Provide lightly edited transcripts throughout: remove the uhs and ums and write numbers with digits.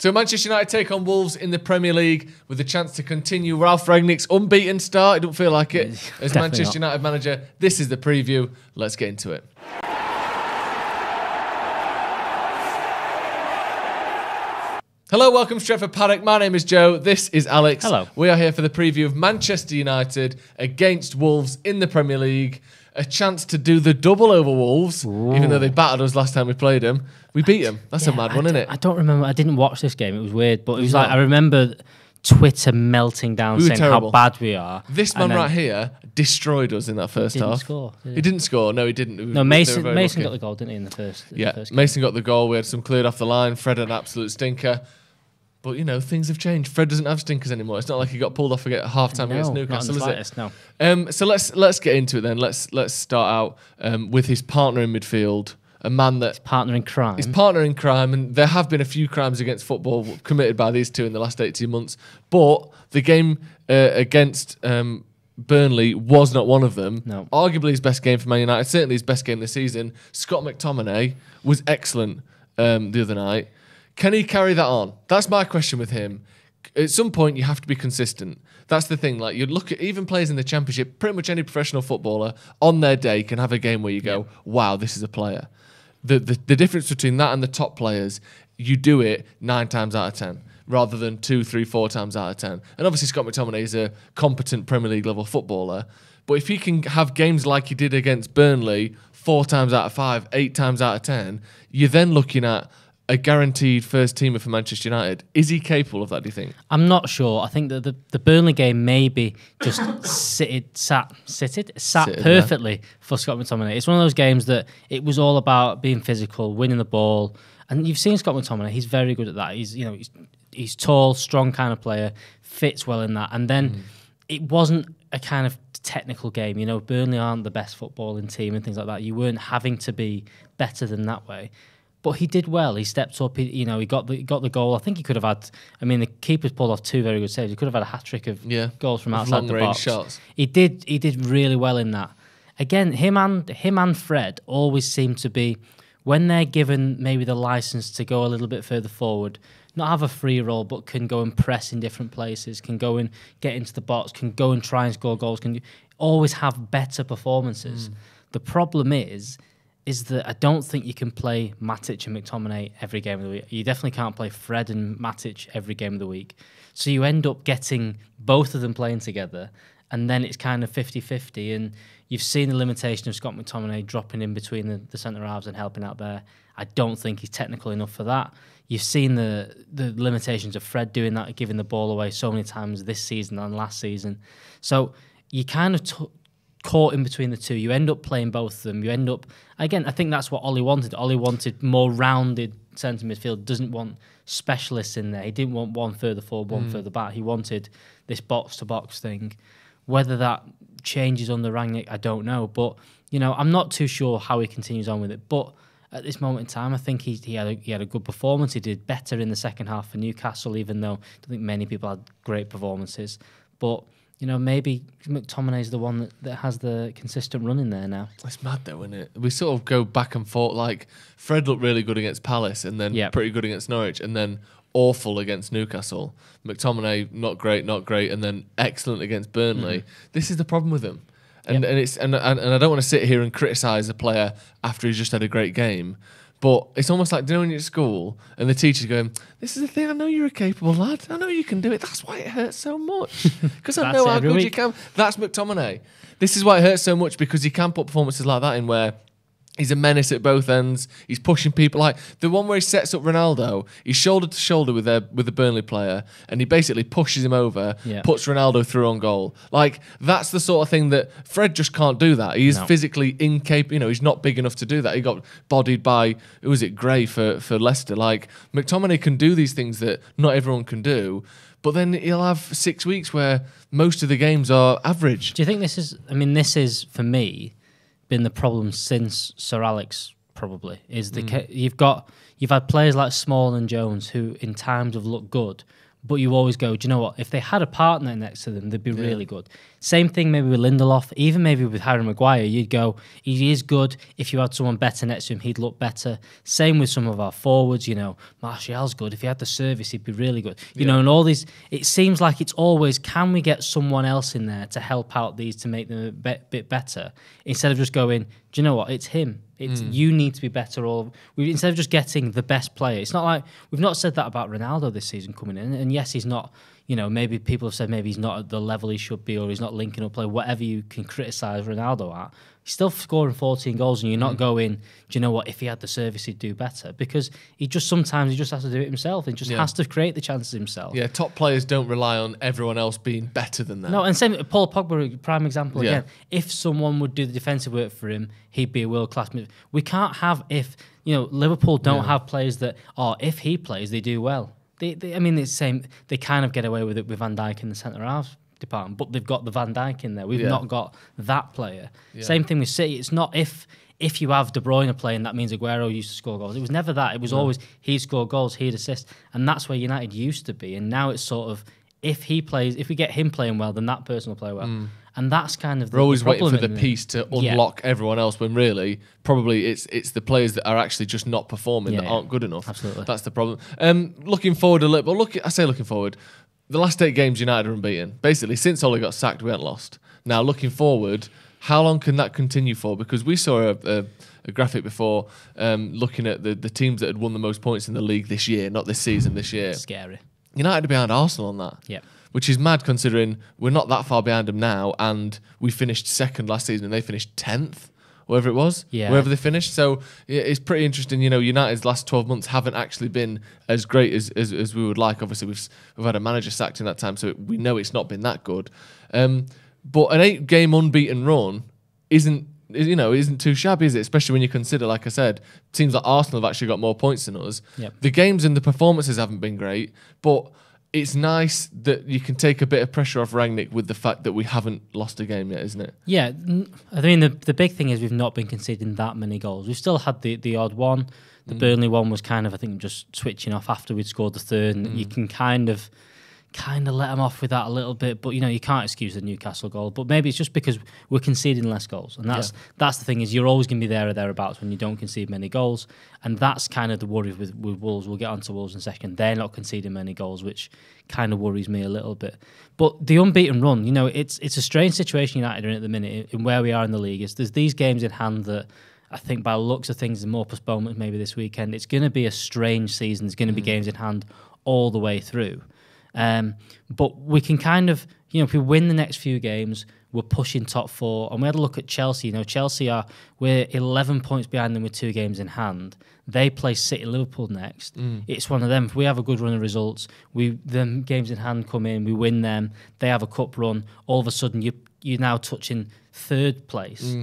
So Manchester United take on Wolves in the Premier League with the chance to continue Ralph Rangnick's unbeaten start. It don't feel like it. As Manchester United manager, this is the preview. Let's get into it. Hello, welcome to Stretford Paddock. My name is Joe. This is Alex. Hello. We are here for the preview of Manchester United against Wolves in the Premier League. A chance to do the double over Wolves, even though they battered us last time we played them. We beat them. That's a mad one, isn't it? I don't remember. I didn't watch this game. It was weird, but it was like I remember Twitter melting down saying terrible. how bad we are. This man right here destroyed us in that first half. He didn't score. No, he didn't. No, Mason got the goal, didn't he, in the first? Mason got the goal. We had some cleared off the line. Fred had an absolute stinker. But, you know, things have changed. Fred doesn't have stinkers anymore. It's not like he got pulled off at half-time against Newcastle, is it? No. So let's get into it then. Let's start out with his partner in midfield, a man that... His partner in crime. His partner in crime, and there have been a few crimes against football committed by these two in the last 18 months. But the game against Burnley was not one of them. No. Arguably his best game for Man United, certainly his best game this season. Scott McTominay was excellent the other night. Can he carry that on? That's my question with him. At some point, you have to be consistent. That's the thing. Like, you look at even players in the Championship, pretty much any professional footballer on their day can have a game where you go, wow, this is a player. The difference between that and the top players, you do it 9 times out of 10 rather than 2, 3, 4 times out of 10. And obviously, Scott McTominay is a competent Premier League level footballer. But if he can have games like he did against Burnley 4 times out of 5, 8 times out of 10, you're then looking at a guaranteed first teamer for Manchester United. Is he capable of that, do you think? I'm not sure. I think that the Burnley game maybe just sat perfectly for Scott McTominay. It's one of those games that it was all about being physical, winning the ball. And you've seen Scott McTominay, he's very good at that. He's tall, strong kind of player, fits well in that. And then it wasn't a kind of technical game. You know, Burnley aren't the best footballing team and things like that. You weren't having to be better than that way. But he did well. He stepped up. He got the goal. I think he could have had. I mean, the keeper's pulled off 2 very good saves. He could have had a hat trick of goals from outside the box. Shots. He did really well in that. Again, him and Fred always seem to be, when they're given maybe the license to go a little bit further forward, not have a free roll, but can go and press in different places, can go and get into the box, can go and try and score goals, can always have better performances. The problem is that I don't think you can play Matic and McTominay every game of the week. You definitely can't play Fred and Matic every game of the week. So you end up getting both of them playing together, and then it's kind of 50-50. And you've seen the limitation of Scott McTominay dropping in between the centre-halves and helping out there. I don't think he's technical enough for that. You've seen the limitations of Fred doing that, giving the ball away so many times this season and last season. So you kind of caught in between the two. You end up playing both of them. You end up, again, I think that's what Ollie wanted. Ollie wanted more rounded centre midfield, doesn't want specialists in there. He didn't want one further forward, one further back. He wanted this box-to-box thing. Whether that changes under Rangnick, I don't know. But, you know, I'm not too sure how he continues on with it. But at this moment in time, I think he had a good performance. He did better in the second half for Newcastle, even though I don't think many people had great performances. But you know, maybe McTominay's the one that has the consistent run in there now. It's mad though, isn't it? We sort of go back and forth. Like, Fred looked really good against Palace and then pretty good against Norwich and then awful against Newcastle. McTominay, not great, and then excellent against Burnley. This is the problem with him. And I don't want to sit here and criticise a player after he's just had a great game. But it's almost like, when you're at school and the teacher's going, this is the thing, I know you're a capable lad. I know you can do it. That's why it hurts so much. Because I know how good you can. That's McTominay. This is why it hurts so much, because he can put performances like that in where he's a menace at both ends. He's pushing people. Like the one where he sets up Ronaldo, he's shoulder to shoulder with the Burnley player, and he basically pushes him over, puts Ronaldo through on goal. Like, that's the sort of thing that Fred just can't do that. He is physically incapable. You know, he's not big enough to do that. He got bodied by, who was it, Gray for Leicester. Like, McTominay can do these things that not everyone can do. But then he'll have 6 weeks where most of the games are average. Do you think this is, for me, been the problem since Sir Alex, probably, is you've had players like Small and Jones who in times have looked good, But you always go, do you know what? If they had a partner next to them, they'd be really good. Same thing maybe with Lindelof, even maybe with Harry Maguire. You'd go, he is good. If you had someone better next to him, he'd look better. Same with some of our forwards, Martial's good. If he had the service, he'd be really good. You know, and all these, it seems like it's always, can we get someone else in there to help out these to make them a bit better? Instead of just going, do you know what? It's him. It's you need to be better. Instead of just getting the best player, it's not like we've not said that about Ronaldo this season coming in. And yes, he's not. Maybe people have said maybe he's not at the level he should be, or he's not linking up play. Whatever you can criticise Ronaldo at, he's still scoring 14 goals, and you're not going, do you know what? If he had the service, he'd do better, because sometimes he just has to do it himself, and just has to create the chances himself. Yeah, top players don't rely on everyone else being better than them. No, and same Paul Pogba, prime example again. If someone would do the defensive work for him, he'd be a world class. We can't have Liverpool don't have players that if he plays, they do well. It's the same. They kind of get away with it with Van Dijk in the centre half department, but they've got the Van Dijk in there. We've not got that player. Yeah. Same thing with City. It's not if you have De Bruyne playing, that means Aguero used to score goals. It was never that. It was always he'd score goals, he'd assist, and that's where United used to be. And now it's sort of if he plays, if we get him playing well, then that person will play well. And that's kind of we're always waiting for the piece to unlock everyone else, when really probably it's the players that are actually just not performing that aren't good enough. Absolutely, that's the problem. Looking forward a little, but I say looking forward. The last 8 games, United are unbeaten. Basically, since Ole got sacked, we haven't lost. Now, looking forward, how long can that continue for? Because we saw a graphic before looking at the teams that had won the most points in the league this year, not this season, this year. Scary. United are behind Arsenal on that. Yeah. Which is mad considering we're not that far behind them now, and we finished second last season and they finished 10th, wherever it was, wherever they finished. So it's pretty interesting. United's last 12 months haven't actually been as great as we would like. Obviously, we've had a manager sacked in that time, so we know it's not been that good. But an 8-game unbeaten run isn't too shabby, is it? Especially when you consider, like I said, teams like Arsenal have actually got more points than us. Yep. The games and the performances haven't been great, but it's nice that you can take a bit of pressure off Rangnick with the fact that we haven't lost a game yet, isn't it? Yeah, I mean, the big thing is we've not been conceding that many goals. We've still had the odd one. The Burnley one was kind of, I think, just switching off after we'd scored the third, and you can kind of let them off with that a little bit, but you can't excuse the Newcastle goal. But maybe it's just because we're conceding less goals, and that's the thing, is you're always going to be there or thereabouts when you don't concede many goals, and that's kind of the worry with Wolves. We'll get on to Wolves in a second. They're not conceding many goals, which kind of worries me a little bit. But the unbeaten run, it's a strange situation United are in at the minute in where we are in the league. There's these games in hand that I think by the looks of things, and more postponements maybe this weekend, it's going to be a strange season. There's going to be games in hand all the way through. But we can kind of, if we win the next few games, we're pushing top 4. And we had a look at Chelsea. Chelsea we're 11 points behind them with 2 games in hand. They play City, Liverpool next. It's one of them. If we have a good run of results, them games in hand come in, we win them. They have a cup run. All of a sudden, you're now touching 3rd place.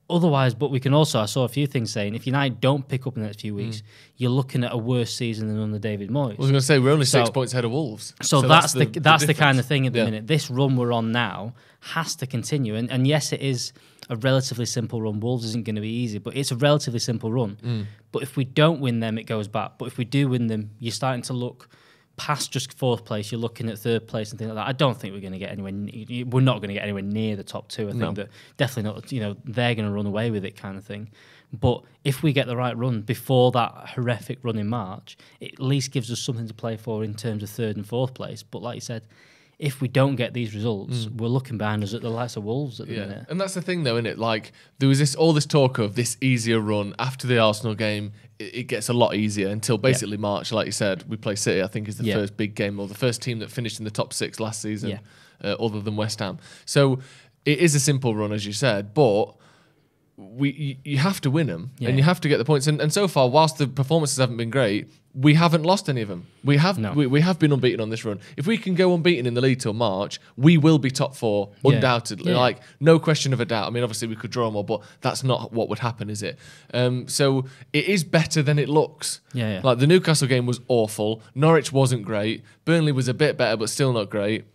Otherwise, but we can also, I saw a few things saying, if United don't pick up in the next few weeks, you're looking at a worse season than under David Moyes. I was going to say, we're only 6 points ahead of Wolves. So that's the kind of thing at the minute. This run we're on now has to continue. And yes, it is a relatively simple run. Wolves isn't going to be easy, but it's a relatively simple run. But if we don't win them, it goes back. But if we do win them, you're starting to look past just 4th place, you're looking at 3rd place and things like that. I don't think we're going to get anywhere. We're not going to get anywhere near the top 2. I think that definitely not. They're going to run away with it, kind of thing. But if we get the right run before that horrific run in March, it at least gives us something to play for in terms of 3rd and 4th place. But like you said, if we don't get these results, we're looking behind us at the likes of Wolves at the minute. And that's the thing, though, isn't it? Like, there was all this talk of this easier run after the Arsenal game. It gets a lot easier until basically March. Like you said, we play City, I think, is the first big game, or the first team that finished in the top 6 last season, other than West Ham. So it is a simple run, as you said, but you have to win them, and you have to get the points. And so far, whilst the performances haven't been great, we haven't lost any of them. We have been unbeaten on this run. If we can go unbeaten in the league till March, we will be top 4, undoubtedly. Like, no question of a doubt. I mean, obviously we could draw more, but that's not what would happen, is it? So it is better than it looks. Like, the Newcastle game was awful. Norwich wasn't great. Burnley was a bit better, but still not great.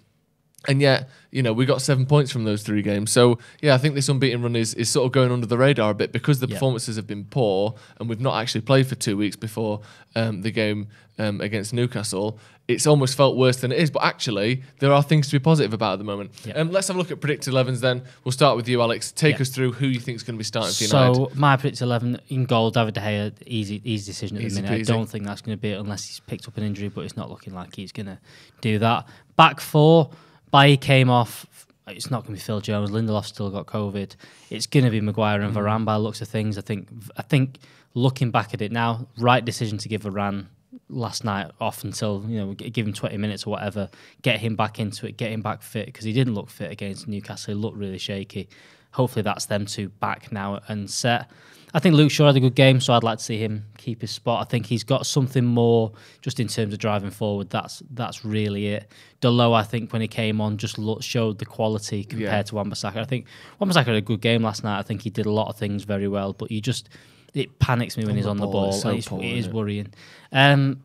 And yet, we got 7 points from those 3 games. So, yeah, I think this unbeaten run is sort of going under the radar a bit because the performances have been poor and we've not actually played for 2 weeks before the game against Newcastle. It's almost felt worse than it is. But actually, there are things to be positive about at the moment. Yeah. Let's have a look at predicted 11s then. We'll start with you, Alex. Take us through who you think is going to be starting for United. So, my predicted 11 in goal, David De Gea, easy decision at the minute. Peasy. I don't think that's going to be it unless he's picked up an injury, but it's not looking like he's going to do that. Back 4. Bailly came off. It's not going to be Phil Jones. Lindelof's still got COVID. It's going to be Maguire and Varane by the looks of things. I think looking back at it now, right decision to give Varane last night off until, give him 20 minutes or whatever, get him back into it, get him back fit, because he didn't look fit against Newcastle. He looked really shaky. Hopefully that's them two back now and set. I think Luke Shaw had a good game, so I'd like to see him keep his spot. I think he's got something more just in terms of driving forward. That's really it. Delo, I think, when he came on, just showed the quality compared to Wan-Bissaka. I think Wan-Bissaka had a good game last night. I think he did a lot of things very well, but it panics me when he's on the ball. It is worrying.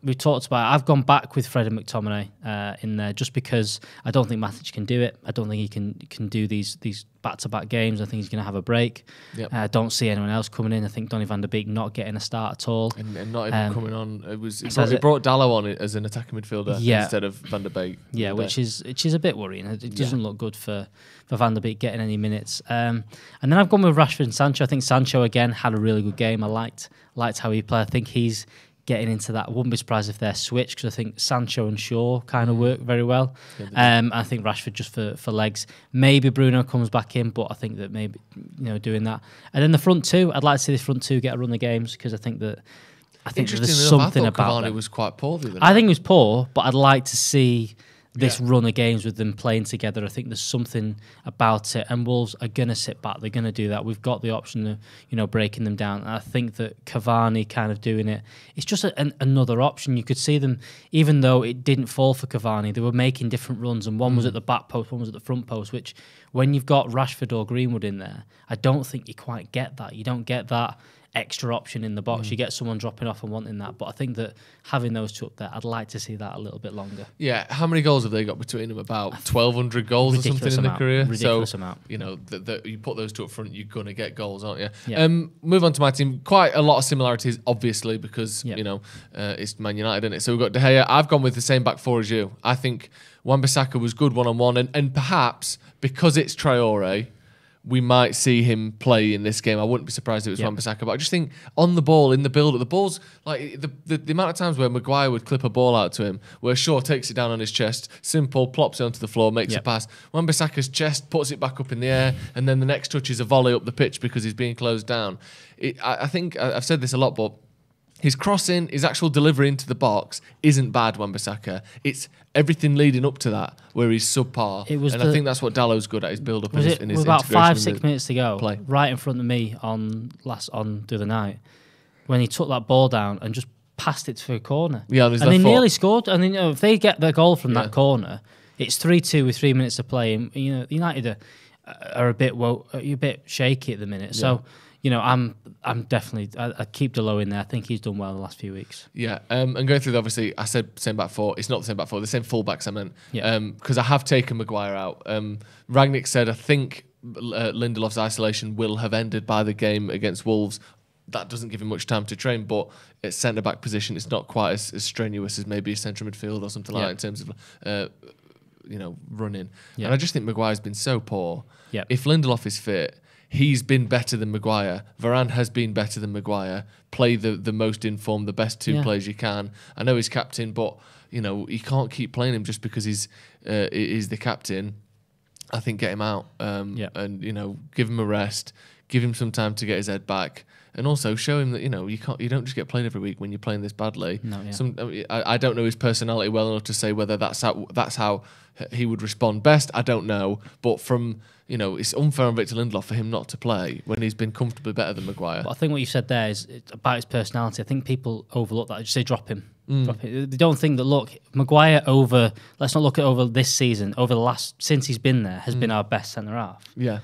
We talked about. I've gone back with Fred and McTominay in there just because I don't think Matic can do it. I don't think he can do these back-to-back games. I think he's going to have a break. Yep. I don't see anyone else coming in. I think Donny van de Beek not getting a start at all, and not even coming on. He brought Dalot on as an attacking midfielder instead of van de Beek. Yeah, which is a bit worrying. It doesn't look good for Van der Beek getting any minutes. And then I've gone with Rashford and Sancho. I think Sancho again had a really good game. I liked how he played. I think he's getting into that. I wouldn't be surprised if they're switched because I think Sancho and Shaw kind of work very well. I think Rashford just for legs. Maybe Bruno comes back in, but I think that maybe doing that. And then the front two, I'd like to see this front two get a run of games because I think there's something about Cavani was quite poor the other night. I think he was poor, but I'd like to see this run of games with them playing together. I think there's something about it, and Wolves are going to sit back. They're going to do that. We've got the option of breaking them down. And I think that Cavani kind of doing it, it's just another option. You could see them, even though it didn't fall for Cavani, they were making different runs, and one was at the back post, one was at the front post, which when you've got Rashford or Greenwood in there, I don't think you quite get that. You don't get that extra option in the box. You get someone dropping off and wanting that, but I think that having those two up there, I'd like to see that a little bit longer. Yeah, how many goals have they got between them? About 1,200 goals or something in their career. Ridiculous amount. You put those two up front, you're gonna get goals, aren't you? Yeah. Move on to my team. Quite a lot of similarities, obviously, because it's Man United, isn't it? So we've got De Gea. I've gone with the same back four as you. I think Wan-Bissaka was good one-on-one, and perhaps because it's Traore, we might see him play in this game. I wouldn't be surprised if it was Wan-Bissaka, but I just think on the ball, in the build, the balls, like the amount of times where Maguire would clip a ball out to him, where Shaw takes it down on his chest, simple, plops it onto the floor, makes a pass. Wan-Bissaka's chest puts it back up in the air, and then the next touch is a volley up the pitch because he's being closed down. I think I've said this a lot, but his crossing, his actual delivery into the box isn't bad, Wan-Bissaka. It's everything leading up to that where he's subpar. I think that's what Dalot's good at, his build-up in his integration. About 5-6 minutes to go, right in front of me on the other night, when he took that ball down and just passed it to a corner. Yeah, and they nearly scored. And if they get their goal from that corner, it's 3-2 with 3 minutes to play. And United are a bit shaky at the minute. Yeah. So I'm definitely. I keep Delo in there. I think he's done well the last few weeks. Yeah, and going through obviously, I said same back four. It's not the same back four. The same fullbacks I meant. Yeah. Because I have taken Maguire out. Rangnick said I think Lindelof's isolation will have ended by the game against Wolves. That doesn't give him much time to train, but at centre back position, it's not quite as strenuous as maybe a central midfield or something like that in terms of running. Yeah. And I just think Maguire's been so poor. Yeah. If Lindelof is fit, he's been better than Maguire. Varane has been better than Maguire. Play the most informed, the best two players you can. I know he's captain, but you can't keep playing him just because he's the captain. I think get him out and give him a rest, give him some time to get his head back, and also show him that you don't just get played every week when you're playing this badly. No, yeah. I don't know his personality well enough to say whether that's how he would respond best. I don't know, but from it's unfair on Victor Lindelof for him not to play when he's been comfortably better than Maguire. But I think what you said there is about his personality. I think people overlook that. Just say drop him. Drop it. They don't think that, look, Maguire let's not look at over this season, since he's been there, has been our best centre-half. Yeah.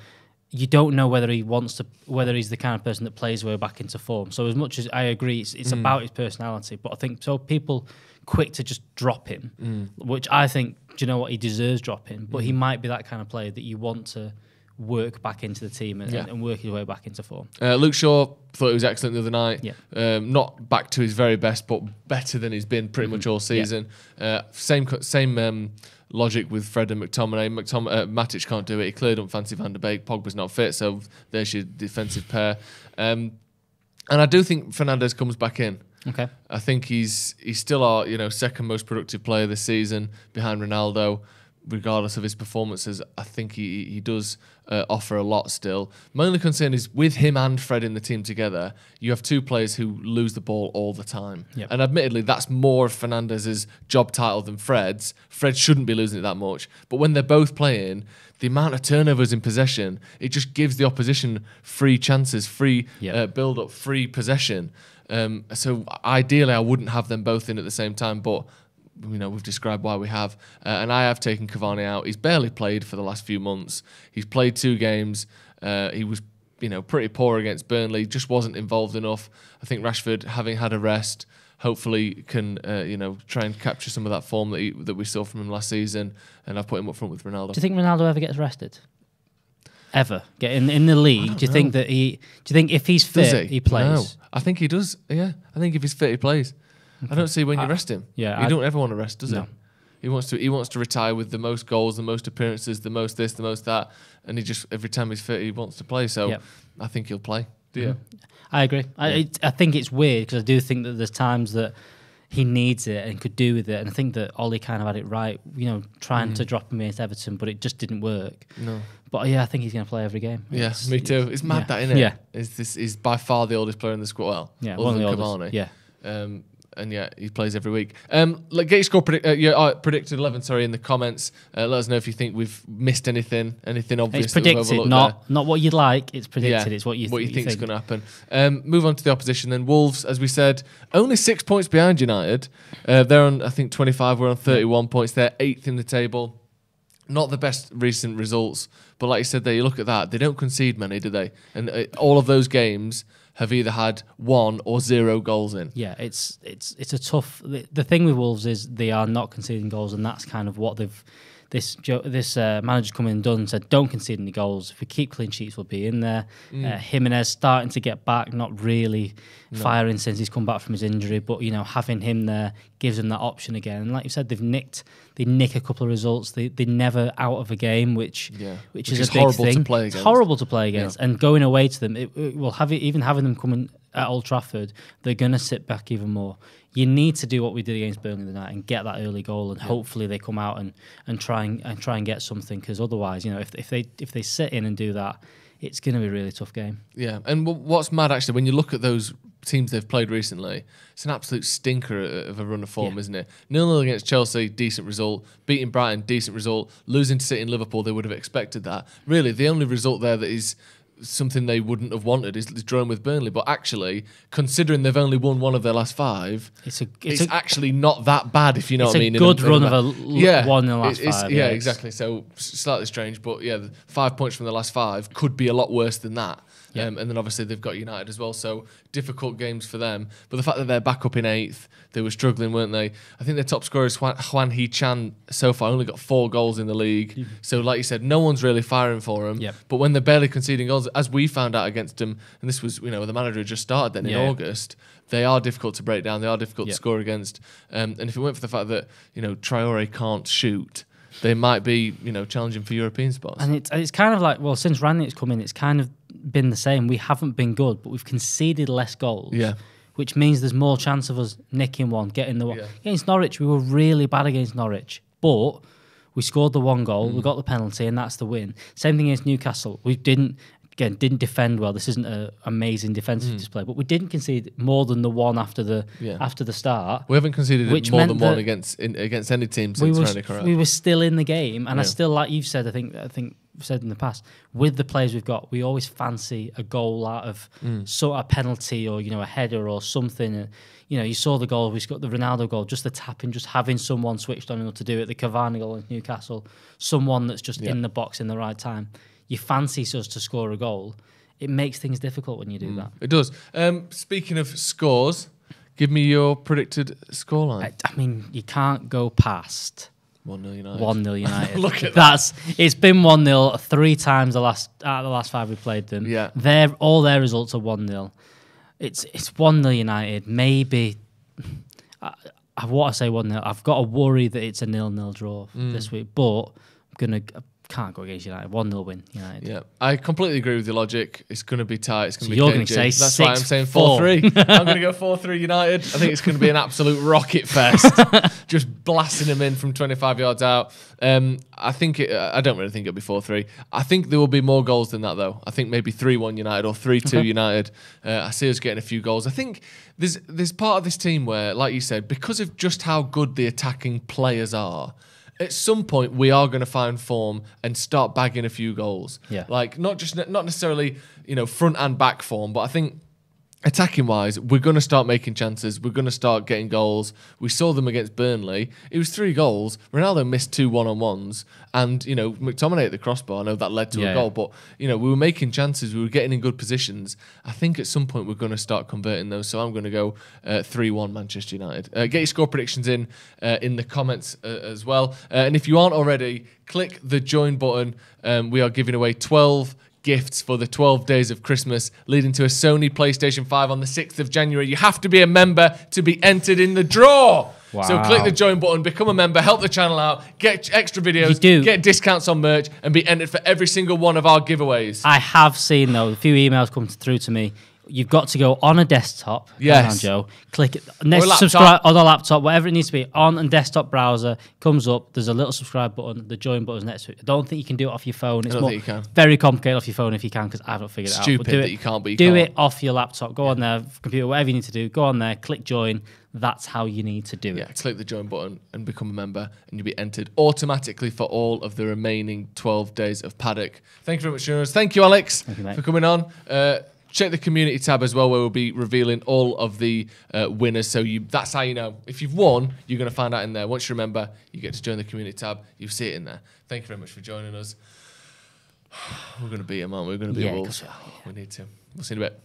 You don't know whether he's the kind of person that plays way back into form. So as much as I agree, it's about his personality. But I think so people quick to just drop him, which I think do you know what, he deserves dropping, but he might be that kind of player that you want to work back into the team and work his way back into form. Luke Shaw thought he was excellent the other night. Yeah. Not back to his very best, but better than he's been pretty much all season. Same logic with Fred and McTominay. Matic can't do it. He clearly don't fancy Van der Beek. Pogba's not fit, so there's your defensive pair. And I do think Fernandes comes back in. Okay. I think he's still our second most productive player this season behind Ronaldo. Regardless of his performances, I think he does offer a lot still. My only concern is with him and Fred in the team together, you have two players who lose the ball all the time. Yep. And admittedly, that's more of Fernandez's job title than Fred's. Fred shouldn't be losing it that much. But when they're both playing, the amount of turnovers in possession, it just gives the opposition free chances, free build-up, free possession. So ideally, I wouldn't have them both in at the same time, but we've described why we have. And I have taken Cavani out. He's barely played for the last few months. He's played 2 games. He was, pretty poor against Burnley, just wasn't involved enough. I think Rashford, having had a rest, hopefully can, try and capture some of that form that we saw from him last season. And I've put him up front with Ronaldo. Do you think Ronaldo ever gets rested? Ever? Get in the league? Do you think if he's fit, he plays? No. I think he does, yeah. I think if he's fit, he plays. Okay. I don't see when you rest him. Yeah, you don't ever want to rest, does no. he? He wants to retire with the most goals, the most appearances, the most this, the most that, and he just every time he's fit, he wants to play. So I think he'll play. Do you? I agree. I think it's weird because I do think that there's times that he needs it and could do with it, and I think that Ollie kind of had it right. Trying to drop him against Everton, but it just didn't work. No. But I think he's going to play every game. Yeah, me too. It's mad that, isn't it? Yeah. He's by far the oldest player in the squad. Well, one of the Cavani. oldest. Yeah. And he plays every week. Get your score predicted 11. Sorry, in the comments. Let us know if you think we've missed anything obvious. It's predicted, not what you'd like. It's predicted. It's what you think is going to happen. Move on to the opposition then. Wolves, as we said, only 6 points behind United. They're on, I think, 25. We're on 31 points. They're 8th in the table. Not the best recent results, but like you said, there you look at that. They don't concede many, do they? And all of those games have either had 1 or 0 goals in. Yeah, it's a tough. The thing with Wolves is they are not conceding goals, and that's kind of what this manager's come in and done. Said don't concede any goals. If we keep clean sheets, we'll be in there. Jimenez starting to get back, not really firing since he's come back from his injury, but having him there gives them that option again. And like you said, they nick a couple of results. They never out of a game, which is a big thing. It's horrible to play against, and going away to them, it will have it. Even having them coming at Old Trafford, they're going to sit back even more. You need to do what we did against Burnley tonight and get that early goal, and hopefully they come out and try and get something. Because otherwise, if they sit in and do that, it's going to be a really tough game. Yeah, and what's mad actually when you look at those teams they've played recently, it's an absolute stinker of a run of form, isn't it? 0-0 against Chelsea, decent result. Beating Brighton, decent result. Losing to City and Liverpool, they would have expected that. Really, the only result there that is something they wouldn't have wanted is drawing with Burnley. But actually, considering they've only won 1 of their last 5, it's actually not that bad, if you know what I mean. It's a good run of 1 in the last 5. Yeah, exactly. So slightly strange, but the 5 points from the last 5 could be a lot worse than that. Yeah. And then obviously they've got United as well, so difficult games for them. But the fact that they're back up in 8th, they were struggling, weren't they? I think their top scorer is Juan Hee-chan so far, only got 4 goals in the league. So like you said, no one's really firing for him. Yep. But when they're barely conceding goals, as we found out against them, and this was, the manager had just started then in August, they are difficult to break down, they are difficult to score against. And if it weren't for the fact that, Traore can't shoot, they might be, challenging for European spots. And it's kind of like, well, since Rangnick's come in, it's kind of been the same. We haven't been good, but we've conceded less goals. Yeah. Which means there's more chance of us nicking one, getting the one. Yeah. Against Norwich, we were really bad against Norwich, but we scored the 1 goal, we got the penalty, and that's the win. Same thing against Newcastle. We didn't defend well. This isn't an amazing defensive display, but we didn't concede more than the 1 after the start. We haven't conceded more than 1 against any team since Rangnick. We were still in the game, and I still, like you've said, I think I've said in the past, with the players we've got, we always fancy a goal out of sort of penalty or a header or something. And, you saw the goal, we got the Ronaldo goal, just the tapping, just having someone switched on enough to do it. The Cavani goal in Newcastle, someone that's just in the box in the right time. You fancy us to score a goal. It makes things difficult when you do that. It does. Speaking of scores, give me your predicted scoreline. I mean, you can't go past 1-0 United. 1-0 United. Look at that. It's been 1-0 3 times out of the last 5 we played them. Yeah. All their results are 1-0. It's 1-0 United. Maybe I want to say 1-0. I've got to worry that it's a 0-0 draw this week, but can't go against United. 1-0 win, United. Yeah, I completely agree with your logic. It's going to be tight. It's going to be you're cagey. going to say That's why I'm saying 4-3. I'm going to go 4-3 United. I think it's going to be an absolute rocket fest. Just blasting them in from 25 yards out. I think I don't really think it'll be 4-3. I think there will be more goals than that, though. I think maybe 3-1 United or 3-2 United. I see us getting a few goals. I think there's part of this team where, like you said, because of just how good the attacking players are, at some point we are going to find form and start bagging a few goals. Yeah. Like not necessarily, front and back form, but I think attacking wise, we're going to start making chances. We're going to start getting goals. We saw them against Burnley. It was 3 goals. Ronaldo missed 2 1-on-1s, and McTominay at the crossbar. I know that led to a goal, but we were making chances. We were getting in good positions. I think at some point we're going to start converting those. So I'm going to go 3-1 Manchester United. Get your score predictions in the comments as well. And if you aren't already, click the join button. We are giving away 12 gifts for the 12 days of Christmas, leading to a Sony PlayStation 5 on the 6th of January. You have to be a member to be entered in the draw. Wow. So click the join button, become a member, help the channel out, get extra videos, get discounts on merch, and be entered for every single one of our giveaways. I have seen, though, a few emails come through to me. You've got to go on a desktop. Yes. Joe. Click it. Subscribe on a laptop, whatever it needs to be. On a desktop browser, comes up. There's a little subscribe button. The join button's next to it. I don't think you can do it off your phone. It's think you can. Very complicated off your phone if you can, because I've not figured it out. Stupid that you can't, but you do can't. it off your laptop. Go on there, computer, whatever you need to do. Go on there, click join. That's how you need to do it. Yeah, click the join button and become a member, and you'll be entered automatically for all of the remaining 12 days of Paddock. Thank you very much, Jonas. Thank you, Alex, for coming on. Check the community tab as well, where we'll be revealing all of the winners. So that's how you know. If you've won, you're going to find out in there. Once you remember, you get to join the community tab. You'll see it in there. Thank you very much for joining us. We're going to beat them, aren't we? We're going to beat Wolves. We need to. We'll see you in a bit.